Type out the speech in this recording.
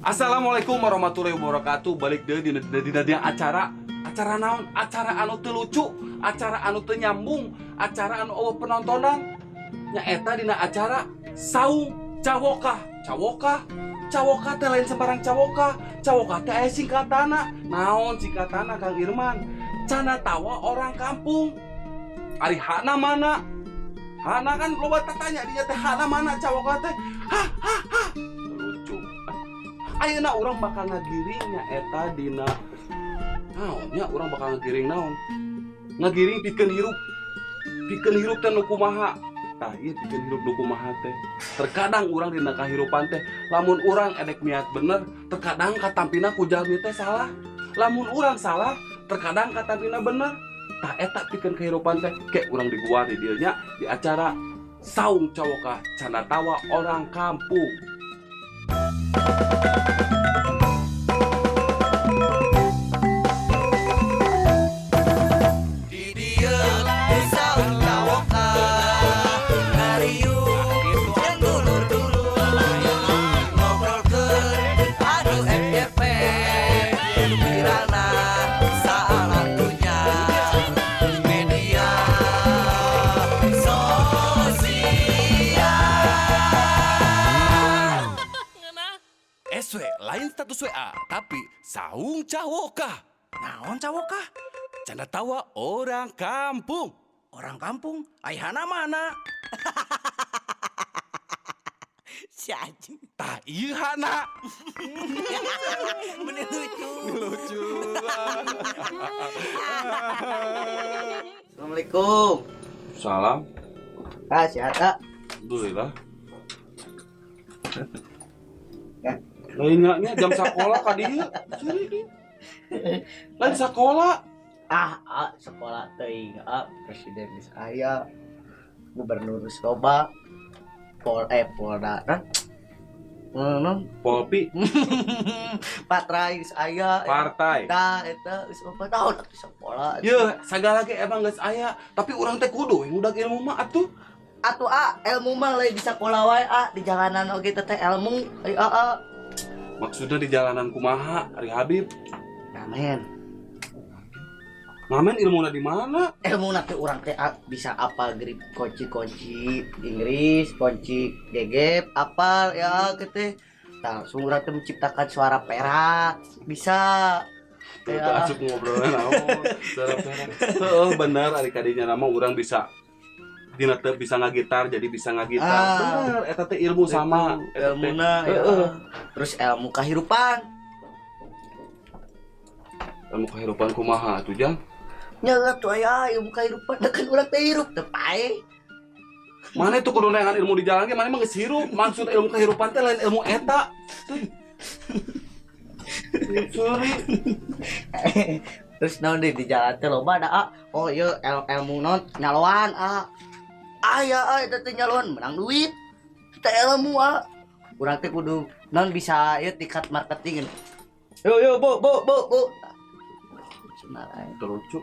Assalamualaikum warahmatullahi wabarakatuh. Balik deh di acara naon? Acara anu teu lucu, acara anu teu nyambung, acara anu eueuh penontonan. Nya eta dina acara Saung Cawokah. Cawokah teh lain sembarang cawokah. Cawokah teh aya singkatana. Naon singkatana Kang Irman? Cana tawa orang kampung. Ari hakna mana? Hakna kan loba tanya dia teh hakna mana cawokah teh? Lucu. Ayeuna urang bakal ngagiringnya eta dina naonnya urang bakal ngagiring naon? Ngagiring pikeun hirup teh nu kumaha? Tah ieu pikeun hirup nu kumaha teh. Terkadang urang dina kahirupan teh lamun urang edek niat bener, terkadang katampina ku jalmi teh salah. Lamun urang salah, terkadang katampina bener. Tah eta pikeun kahirupan teh ke urang di gua di dieu nya di acara Saung Cawokah canda tawa orang kampung. SW lain status WA, tapi Saung Cawokah. Naon cawokah? Canda tawa orang kampung. Orang kampung? Ayahana mana? Si anjing. Tah ieu hana. Bener lucu. Lucu. Assalamualaikum. Salam. Sehat tak? Alhamdulillah. Lainnya jam sekolah ka dieu. Lain sekolah. Sekolah teuing. Presiden geus aya. Gubernur geus loba. Polda kan? Polpi. Patra geus aya. Partai. Eta geus 4 tahun atuh sekolah. Yeuh, sagala ge emang geus aya, tapi urang teh kudu ngudag ilmu mah atuh. Atuh ilmu mah lain di sekolah wae di jalanan oge teh ilmu. Maksudnya di jalanan kumaha, Ari Habib? Ngamen ilmuna di mana? Ilmu nanti orang teh bisa apal grip kunci Inggris, kunci gegep, apal ya gitu. Langsung orang teh menciptakan suara perak, bisa. Kita asup ngobrolnya naon, suara perak. Heeh, bener ari kadinya nama urang bisa dina teh bisa ngagitar jadi bisa ngagitar. Bener, eta teh ilmu sama. Ilmuna ya. Terus ilmu kahirupan. Ilmu kehidupan kumaha atuh, Jang? Nya tuh aya ilmu kahirupan kan urang teh hirup teu pae. Mana itu kudu neangan ilmu di jalan ge mana mah geus hirup. Maksud ilmu kehidupan teh lain ilmu eta. Sorry. Terus naon di jalan teh loba ada oh ieu ilmu naon nyaloan aya eta teh nyaloan menang duit. Kita ilmu urang teh kudu naon bisa ieu tingkat marketing. Yo bu. Terlucu.